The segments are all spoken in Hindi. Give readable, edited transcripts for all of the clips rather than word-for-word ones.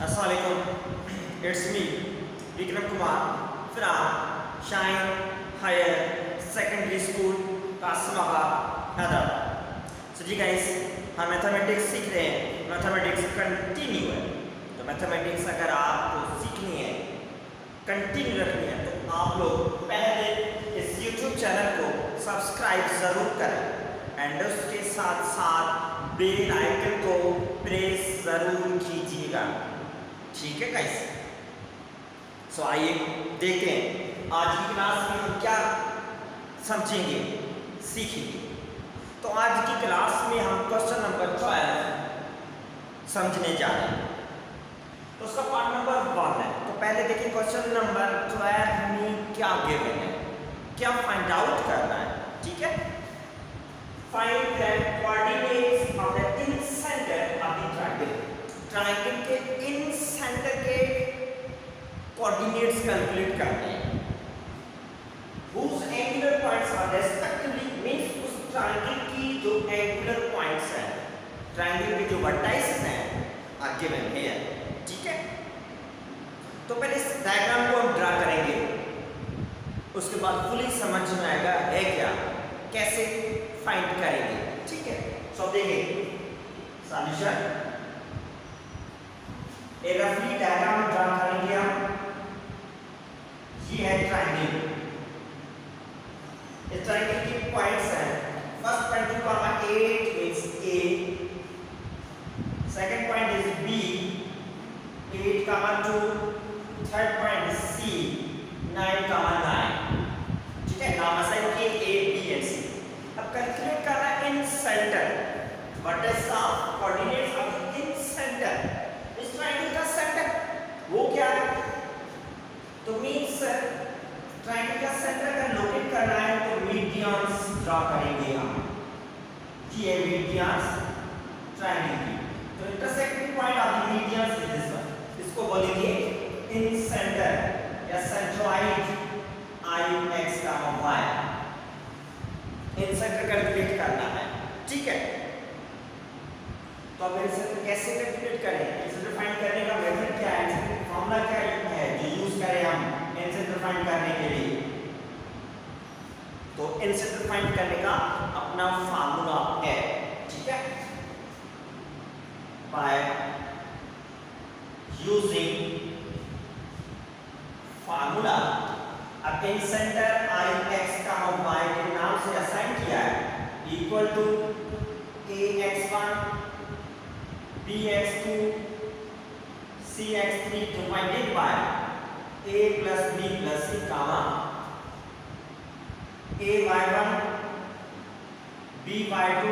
Assalamualaikum. It's me, Vikram Kumar from Shine Higher Secondary School, Kasmaha, Hyderabad. So ji guys, हम मैथमेटिक्स सीख रहे हैं. मैथमेटिक्स कंटिन्यू है. तो मैथमेटिक्स अगर आपको सीखनी है, कंटिन्यू रखनी है, तो आप लोग पहले इस YouTube चैनल को सब्सक्राइब ज़रूर करें एंड उसके साथ साथ बेल आइकन को प्रेस ज़रूर कीजिएगा. ठीक है गाइस. सो आइए देखते हैं आज की क्लास में हम क्या समझेंगे, सीखेंगे. तो आज की क्लास में हम क्वेश्चन नंबर 12 समझने जा रहे हैं. तो उसका पार्ट नंबर 1 है. तो पहले देखिए क्वेश्चन नंबर 12 में क्या गिवन है, क्या फाइंड आउट करना है. ठीक है. Find the coordinates of the in centre of the triangle. Triangle के इन सेंटर के कोऑर्डिनेट्स कैलकुलेट करने हैं. whose angular points are respectively means उस ट्रायंगल की जो एंगुलर पॉइंट्स हैं, ट्रायंगल के जो वर्टाइसेस हैं आर गिवन हियर. ठीक है. तो पहले इस डायग्राम को हम ड्रा करेंगे, उसके बाद फुली समझ में आएगा है क्या, कैसे फाइंड करेंगे. ठीक है. सो देखिए सॉल्यूशन. एक रफली डायग्राम ड्रा करेंगे हम. ये है ट्रायंगल. इस ट्रायंगल की पॉइंट्स हैं. First point 2,8 means A. Second point is B 8,2. Third point is C 9,9. ठीक है. नाम असाइन किए A B and C. अब कैलकुलेट करना है incentre. What is the coordinates of incentre. इस ट्रायंगल का सेंटर वो क्या है, तो मींस ट्रायंगल का सेंटर अगर लोकेट करना है तो मीडियंस ड्रा करेंगे हम. ये मीडियंस ट्रायंगल की. तो intersecting point of the medians is this one. इसको बोलेंगे इन सेंटर या centroid I X, Y. In centre calculate करना है. ठीक है. तो अब इसे कैसे कैलकुलेट करें, इसे फाइंड करने का मेथड क्या है, फॉर्मूला क्या है जो यूज करें हम इंसेंटर फाइंड करने के लिए. तो इंसेंटर फाइंड करने का अपना फार्मूला है. ठीक है. By using formula. अब इंसेंटर I X, Y के नाम से असाइन किया है equal to AX1 BX2 CX3 divided by A plus B plus C comma AY1 BY2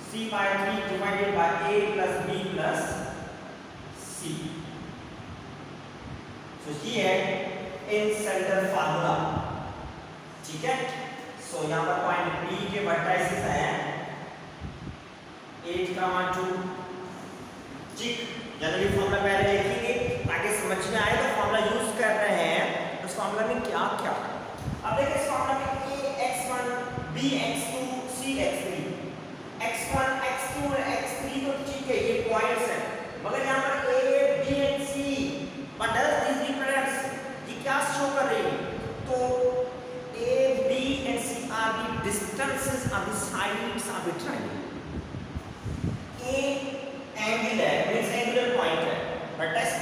CY3 divided by A plus B plus C. So ये है इन सेंटर फार्मूला. ठीक है. सो यहाँ पर पॉइंट B के वर्टाइसेस हैं 8,2. ठीक. जनरली फॉर्मूला पहले लिखेंगे ताकि समझ में आए. तो फॉर्मूला यूज कर रहे हैं. उस फॉर्मूला में क्या क्या. अब देखिए इस फॉर्मूला में AX1 BX2 CX3. X1 X2 और X3 तो ठीक है, ये पॉइंट्स हैं, मगर यहाँ पर A B and C what does this represents, ये क्या शो कर रही है. तो A B and C are the distances of the sides of the triangle. A angular means angular point है, वर्टेक्स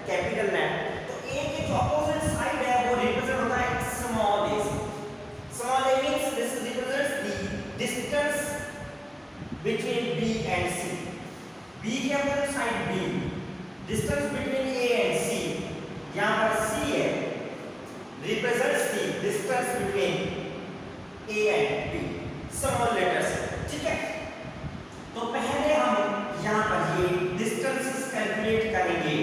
कैपिटल में. तो A के जो अपोजिट साइड है वो रिप्रेजेंट होता है small a. Small a means this represents the distance between B and C. B के opposite side B, distance between A and C. यहाँ पर C है, represents the distance between A and B. Small letters. ठीक है. तो पहले हम यहाँ पर ये डिस्टेंसेस कैलकुलेट करेंगे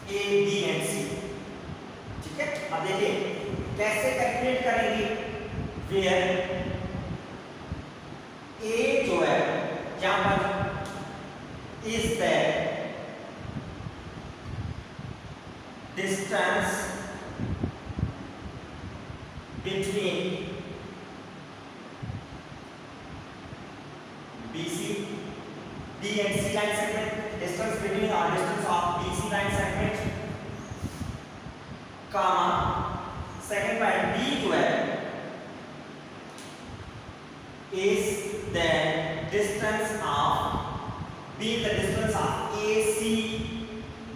A, B and C. ठीक है. अब देखिए कैसे कैलकुलेट करेंगे. वेयर A जो है यहाँ पर is the distance between BC, B and C line segment, distance between or distance of BC line segment, comma, second point B12 is the distance of B, the distance of AC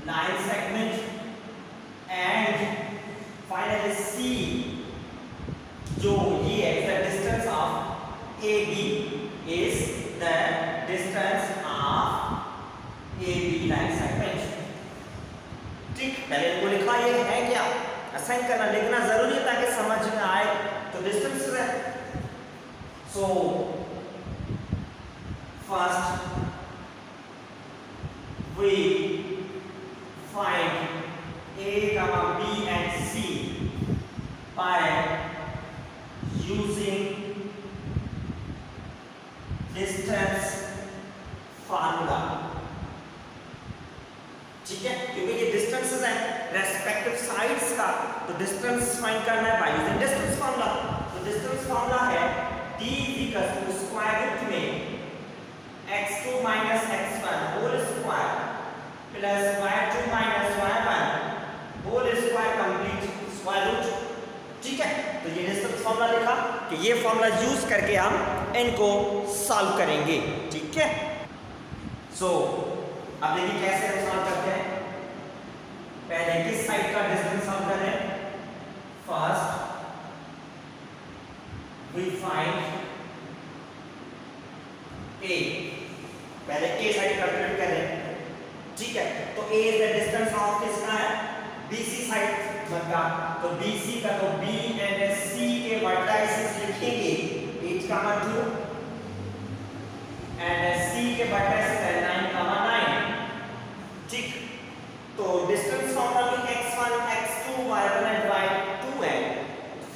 line segment, and finally C जो ये है the distance of AB is the distance of AB line segment. ठीक, पहले इनको लिखा, ये है क्या, असाइन करना, लिखना जरूरी है ताकि समझ में आए. तो डिस्टेंस है. So first we find A, B and C by using distance formula. ठीक है, क्योंकि ये डिस्टेंसेस हैं रेस्पेक्टिव साइड्स का, तो डिस्टेंस फाइंड करना है बाय यूजिंग डिस्टेंस फार्मूला. तो डिस्टेंस फार्मूला है d = स्क्वायर रूट में x2 - x1 whole square plus y2 - y1 whole square complete square root. ठीक है, तो ये डिस्टेंस फार्मूला लिखा कि ये फार्मूला यूज करके हम इनको सॉल्व करेंगे. ठीक है, सो अब देखिए कैसे हम सॉल्व करते हैं. पहले किस साइड का डिस्टेंस सॉल्व कर रहे हैं. फर्स्ट वी फाइंड A, पहले A साइड कैलकुलेट कर रहे हैं. ठीक है, तो A is the distance of किसका है, BC साइड का. तो BC का तो B एंड C के वर्टाइसेस लिखेंगे 8,2 एंड C के वर्टाइसेस है 9,9. ठीक, तो डिस्टेंस फॉर्मूला में x1 x2 y1 and y2 है.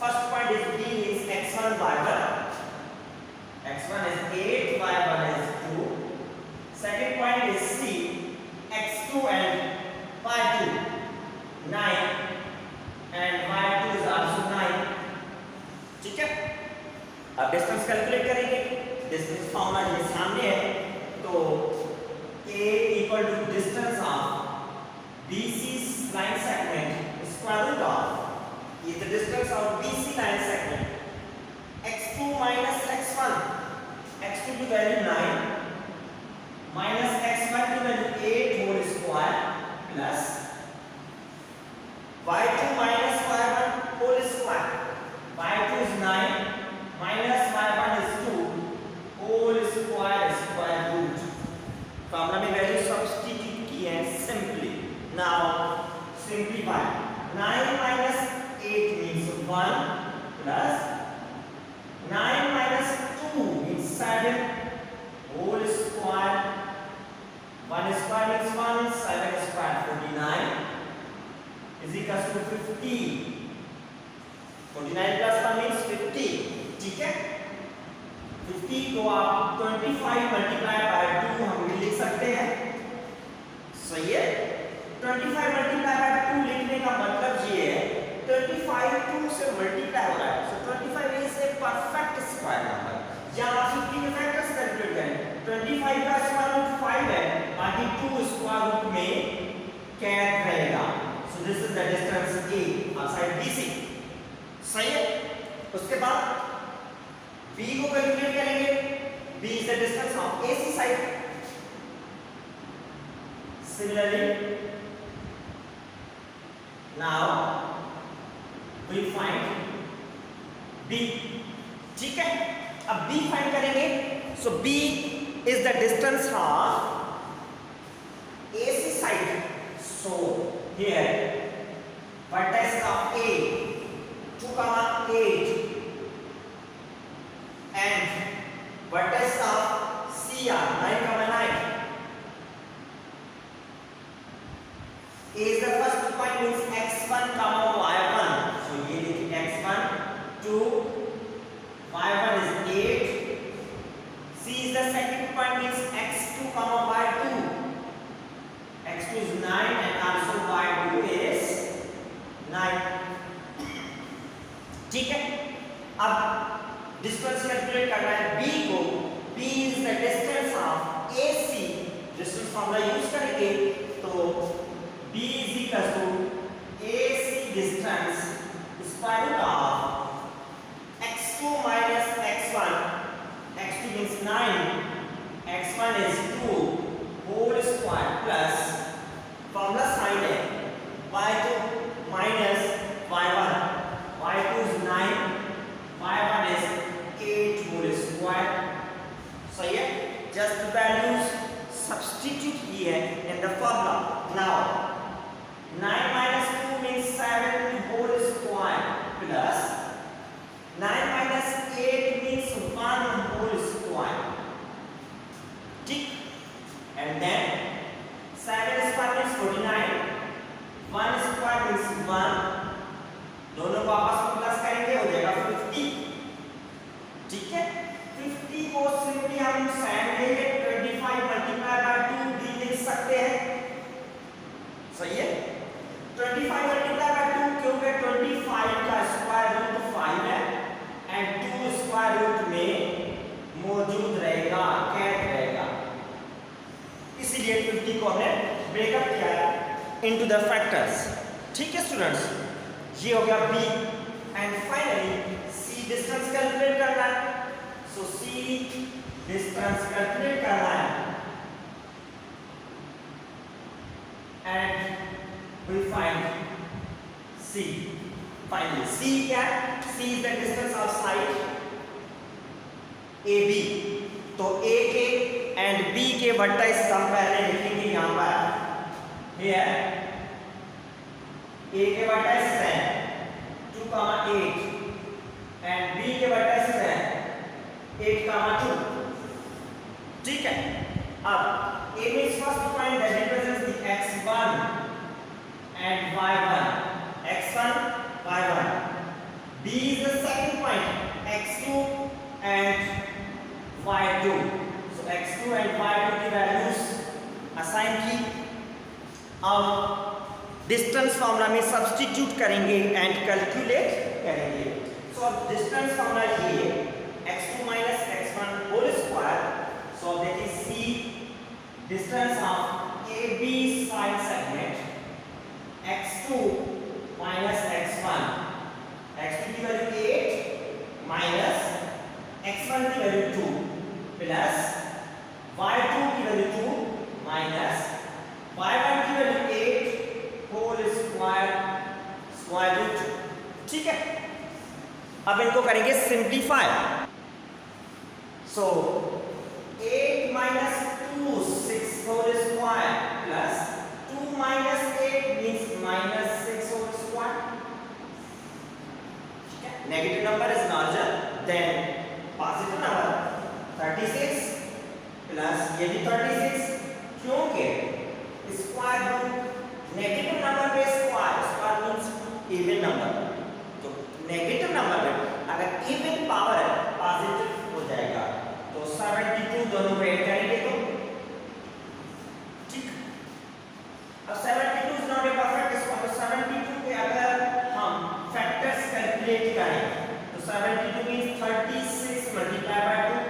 First point is B is x1 y1. x1 is 8, y1 is 2. Second point is C, x2 and y2 9 and y2 is also 9. ठीक है, अब डिस्टेंस कैलकुलेट करेंगे. डिस्टेंस फॉर्मूला ये सामने है. तो A = distance of BC line segment square root of is the distance of BC line segment x2 minus x1. x2 की वैल्यू 9 माइनस x1 की value 8 whole square plus y2 minus y1 whole square. y2 is 9 minus y1 is 2 whole square square root. Formula में वैल्यू सब्स्टिट्यूट की है simply. Now simplify. 9 minus 8 means 1 plus 9 minus 2 means 7 whole square. 1 square means 1, 7 square 49 is equals to 50. 49 plus 1 means 50. ठीक है, 50 को आप 25 मल्टीप्लाई बाय 2 हम भी लिख सकते हैं. सही है, 25 मल्टीप्लाई बाय 2 लिखने का मतलब ये है 25 2 से मल्टीप्लाई हो रहा है. सो 25 is a perfect square number. यहां 50 के फैक्टर्स कैलकुलेट करें. 25 का स्क्वायर रूट 5 है, बाकी 2 स्क्वायर रूट में कैद रहेगा. So this is the distance A outside BC. सही है, उसके बाद B को कैलकुलेट करेंगे. B is the distance of AC side. Similarly now we find B. ठीक है, अब B फाइंड करेंगे. सो B is the distance of AC side. So here vertex of A 2,8 and vertex of CR 9,9. A is the first point means x1, y1. So ये देखिए x1 2, y1 is 8. C is the second point means x2, y2. x2 is 9 and also y2 is 9. ठीक है, अब डिस्टेंस कैलकुलेट करना है B को. B is the distance of AC formula use करेंगे तो b is equal to ac distance square root of x2 minus x1, x2 means 9, x1 is 2 whole square plus formula sign है y2 minus y1, y2 is 9, y1 is 8 whole square. सही है, just values substitute here in the formula. Now 9 minus 2 means 7 whole square plus 9 minus 8 means 1 whole square. ठीक, and then 7 square means 49, 1 square means 1, दोनों को आपस में प्लस करेंगे हो जाएगा 50. ठीक है, 50 को सिंपली हम साइन लेंगे 25 मल्टीप्लाई बाय 2 भी लिख सकते हैं. सही है, 25 मल्टीप्लाई बाय 2 क्योंकि 25 का स्क्वायर रूट 5 है एंड 2 स्क्वायर रूट में मौजूद रहेगा, कैद रहेगा, इसीलिए 50 को हमने ब्रेकअप किया इनटू द फैक्टर्स. ठीक है स्टूडेंट्स, ये हो गया b and finally c distance calculate करना है. सो c डिस्टेंस कैलकुलेट करना है and we find c. Finally c क्या है? c is the distance of side AB. तो A के एंड B के वर्टेक्स हम पहले लिखेंगे यहाँ पर. ये है A के वर्टेक्स हैं 2, 8 एंड B के वर्टेक्स हैं 8, 2. ठीक है, अब A means first point that represents the x1 and y1, x1 y1. B is the second point x2 and y2. So x2 and y2 की वैल्यूज असाइन की. अब डिस्टेंस फॉर्मूला में सब्स्टिट्यूट करेंगे एंड कैलकुलेट करेंगे. सो अब डिस्टेंस फॉर्मूला ये x2 minus x1 whole square. So that is c distance of AB side segment x2 minus x1. x2 की वैल्यू 8 minus x1 की वैल्यू 2 प्लस y2 की वैल्यू 2 माइनस y1 की वैल्यू 8 होल स्क्वायर रूट. ठीक है, अब इनको करेंगे simplify. So 8 minus 2 6 whole square plus 2 minus 8 means minus 6 whole square. ठीक है, negative number is larger than positive number. 36 plus ये भी 36 क्योंकि स्क्वायर रूट नेगेटिव नंबर पे स्क्वायर मींस इवन नंबर. तो नेगेटिव नंबर में अगर इवन पावर है पॉजिटिव हो जाएगा. तो 72 दोनों को ऐड करेंगे तो ठीक. अब 72 is not a perfect square. 72 के अगर हम फैक्टर्स कैलकुलेट करें तो 72 मींस 36 मल्टीप्लाई बाय 2.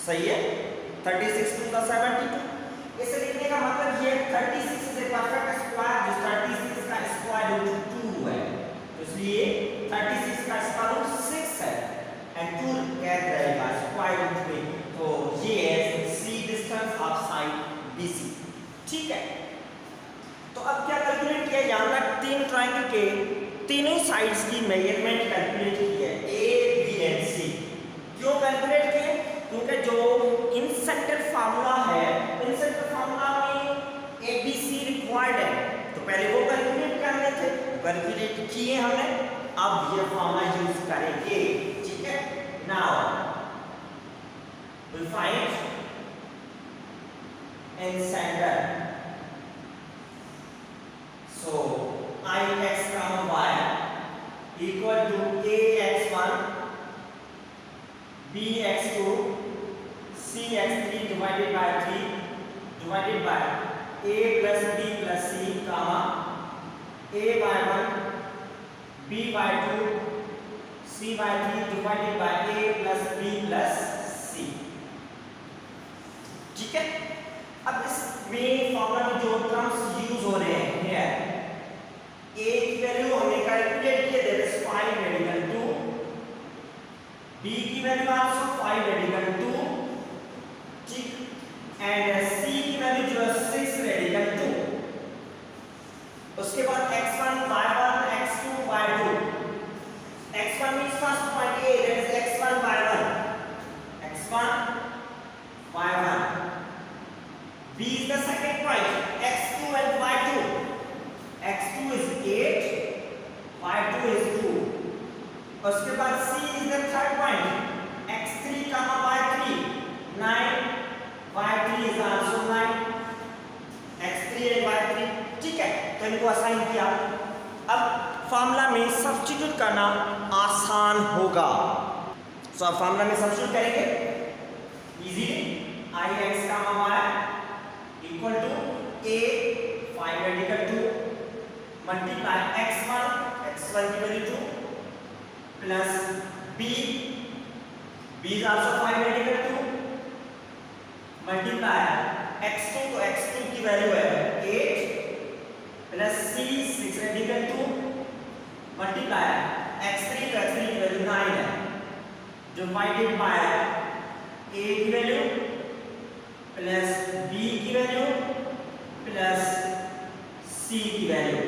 सही है, 36 टू द 72. इसे लिखने का मतलब ये 36 इज ए परफेक्ट स्क्वायर जो 36 का स्क्वायर रूट 2 है. तो इसलिए 36 का स्क्वायर रूट 6 है एंड 2 कैद रहेगा स्क्वायर रूट में. तो ये है c distance of side BC. ठीक है, तो अब क्या कैलकुलेट किया? यहाँ पर तीन ट्रायंगल के तीनों साइड्स की मेजरमेंट कैलकुलेट की है A, B एंड C. क्यों कैलकुलेट किए? क्योंकि जो इन सेक्टर फार्मूला है, इन सेक्टर फार्मूला में ABC रिक्वायर्ड है. तो पहले वो कैलकुलेट करने थे, कैलकुलेट किए हमने. अब ये फार्मूला यूज करेंगे. ठीक है, now we find incentre. So Ix, y equal to Ax1, Bx2, Cx3 divided by 3 divided by A plus B plus C, A by1, B by 2, C by 3 divided by A plus B plus C. ठीक है। अब इसमें फॉर्मूला में जो टर्म्स यूज हो रहे हैं, ए की वैल्यू हमने कैलकुलेट किया, दैट इज 5 रेडिकल 2, बी की वैल्यू आल्सो 5 रेडिकल 2, ठीक, एंड सी की वैल्यू जो है 6 रेडिकल 2। उसके बाद x1 y1 x2 y2, x1 means first point A, that is x1 y1, x1 y1, B is the second point, x2 and y2, x2 is 8, y2 is 2. उसके बाद C is the third point, x3 y3 9, y3 is also 9, x3 and y3, ठीक है। तो इनको असाइन किया। अब फार्मूला में सब्स्टिट्यूट करना आसान होगा। सो अब फार्मूला में सब्स्टिट्यूट करेंगे इजीली, ix का y equal to a 5 radical 2 multiply x1 की value 2 plus b is also 5 radical 2 multiply x2, तो x2 की वैल्यू है 8 plus c 6 radical 2 multiply x3, तो x3 की वैल्यू 9 है, डिवाइडेड बाय a की वैल्यू प्लस b की वैल्यू प्लस c की वैल्यू,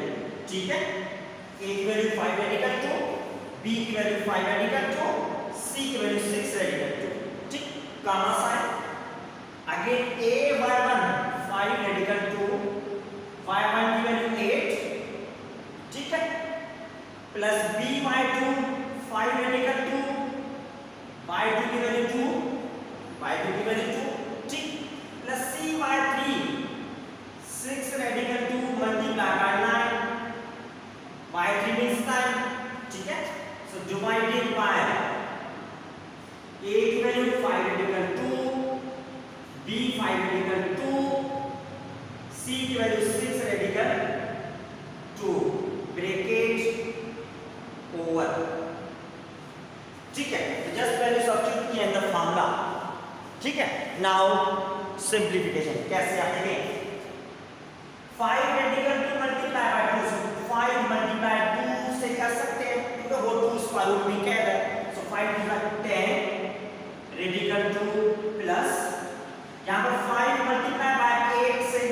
ठीक है। a की वैल्यू 5 रेडिकल 2, b की वैल्यू 5 रेडिकल 2, c की वैल्यू 6 रेडिकल 2, ठीक। Gamma sign again a y1 5 radical 2, y1 की वैल्यू 8, ठीक है, प्लस by2 5 रेडिकल 2, y2 की वैल्यू 2, y2 की वैल्यू 2, ठीक, plus cy3 6 radical 2 multiply by 9, y3 means 9, ठीक है। सो डिवाइडेड बाय a की value 5 radical 2, b 5 radical 2, c की वैल्यू 6 रेडिकल 2, ब्रैकेट ओवर, ठीक है। तो जस्ट वैल्यू सब्स्टिट्यूट किया इन द फार्मूला, ठीक है। नाउ सिंप्लीफिकेशन कैसे आएंगे, 5 रेडिकल 2 मल्टीप्लाई बाय 2, 5 मल्टीप्लाई 2 से कर सकते हैं क्योंकि वो 2 स्क्वायर रूट में क्या है, सो 5 × 10 रेडिकल 2 प्लस यहाँ पर 5 मल्टीप्लाई बाय 8 से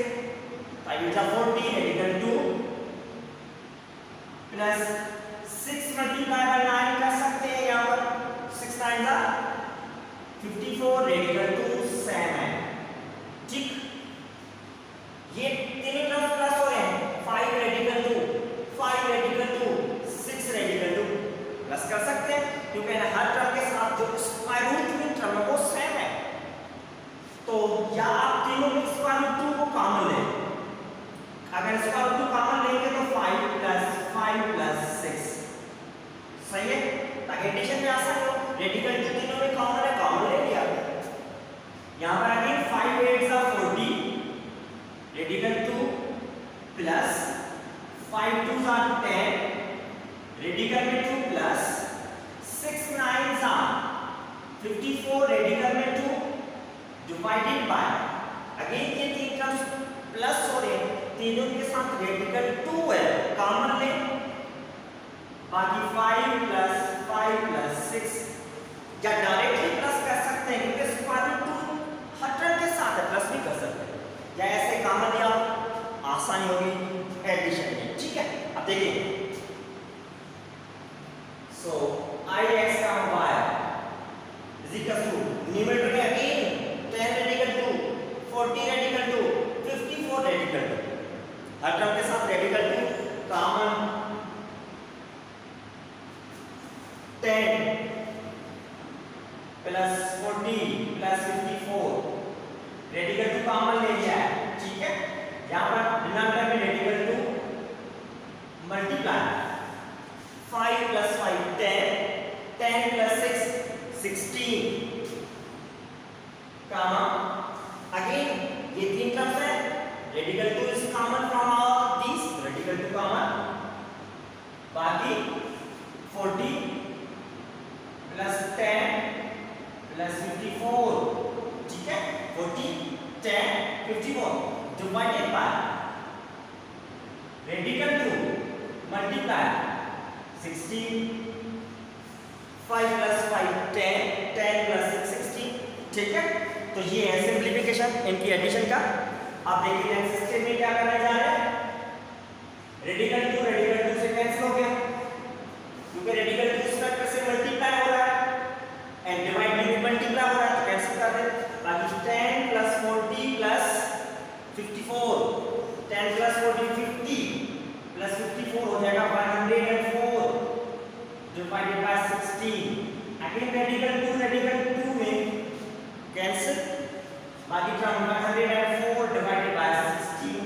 5 × 14 रेडिकल 2 प्लस 6 मल्टीप्लाई बाय 9 कर सकते हैं, यहाँ पर 6 9 54 रेडिकल 2 7, ठीक। ये तीनों तरफ प्लस हो रहे हैं, 5 रेडिकल 2 5 रेडिकल 2 6 रेडिकल 2 प्लस कर सकते हैं क्योंकि हर टर्म के साथ जो स्क्वायर रूट में टर्म है वो सेम है, तो या आप तीनों में स्क्वायर रूट 2 को कॉमन लें, अगर स्क्वायर रूट 2 कॉमन लेंगे तो 5 प्लस 6 सही है, ताकि एडिशन में आसान हो। रेडिकल 2 तीनों में कॉमन है, कॉमन ले लिया। यहाँ पर अगेन 5 8 40 रेडिकल 2 प्लस 5 2 10 रेडिकल में 2 प्लस 6 9 54 रेडिकल में 2 डिवाइडेड बाय, अगेन ये तीन टर्म्स प्लस हो रहे हैं, तीनों के साथ रेडिकल 2 है, कॉमन ले, बाकी 5 प्लस 6, या डायरेक्टली प्लस कर सकते हैं क्योंकि स्क्वायर रूट 2 हर टर्म के साथ है, प्लस भी कर सकते हैं, या ऐसे कॉमन लिया आसानी होगी एडिशन में, ठीक है। अब देखिए, सो ix का y is equal to numerator में अगेन 10 रेडिकल 2 40 रेडिकल 2 54 रेडिकल 2, हर टर्म के साथ radical 2 common, 10 plus 40 plus 54 radical 2 common ले लिया है, ठीक है। यहाँ पर डिनोमिनेटर में radical 2 multiply 5 plus 5 10 plus 6 16 comma, again ये तीन टर्म्स है, radical 2 is common from all these, radical 2 common, बाकी 40 प्लस 10 प्लस 54, ठीक है, 40 10 54 divided by radical 2 multiply 16 5 plus 5 10 10 plus 6 16 ठीक है। तो ये है सिंप्लीफिकेशन इनकी एडिशन का। आप देखिए नेक्स्ट स्टेप में क्या करने जा रहे हैं, रेडिकल 2 से कैंसिल हो गया क्योंकि रेडिकल 2 स्क्वायर से मल्टीप्लाई हो रहा है एंड डिवाइड में भी मल्टीप्लाई हो रहा है तो कैंसिल कर दे। बाकी 10 plus 40 plus 54 10 plus 40 50 plus 54 हो जाएगा 104 divided by 16। अगेन रेडिकल 2 में कैंसिल, बाकी term 104 divided by 16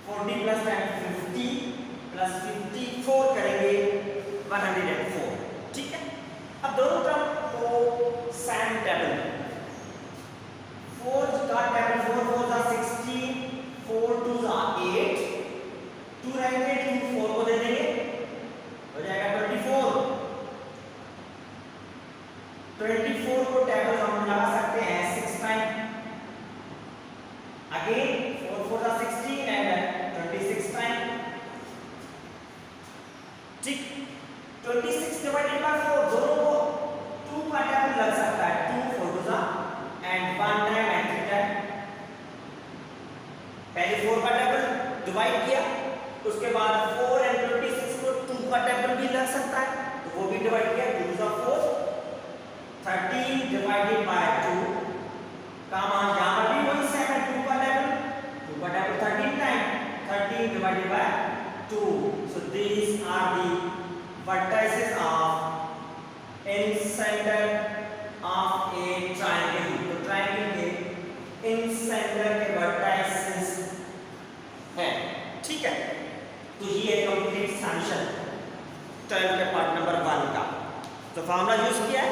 40 plus 10 50 plus 54 करेंगे 104 ठीक है। अब दोनों टर्म को सेम टेबल 4 का टेबल 4 4 का 16 4 2 का 8 2 रहेंगे 2 4 को दे देंगे हो जाएगा 24 को टेबल हम लगा सकते हैं 6 टाइम अगेन 4 4 का 16 एंड 26 टाइम ठीक। 26 डिवाइडेड बाय 4 दोनों को 2 का टेबल लग सकता है 2 4 2 का एंड 1 टाइम एंड 3 टाइम। पहले 4 का टेबल डिवाइड किया उसके बाद 4 एंड 26 को 2 का टेबल भी लग सकता है तो वो भी डिवाइड किया 2 का 4 13 डिवाइडेड बाय 2 का मान यहां पर भी वही सेम है 2 का table 13 time 13 divided by 2। So these are the vertices of in center of a triangle। तो ट्रायंगल के इन सेंटर के vertices हैं ठीक है। तो ये कंप्लीट सॉल्यूशन 12 के पार्ट नंबर 1 का। तो फार्मूला यूज किया है,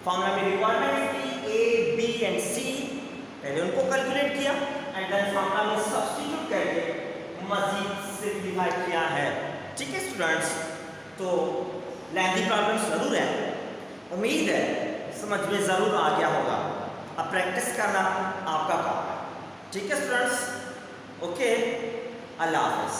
फार्मूला में रिक्वायरमेंट थी ए बी एंड सी, पहले उनको कैलकुलेट किया एंड देन फार्मूला में सब्स्टिट्यूट करके मजीद सिंप्लीफाई किया है ठीक है स्टूडेंट्स। तो लेंथी प्रॉब्लम्स जरूर है, उम्मीद है समझ में जरूर आ गया होगा। अब प्रैक्टिस करना आपका काम है ठीक है स्टूडेंट्स। ओके, अल्लाह हाफ़िज़।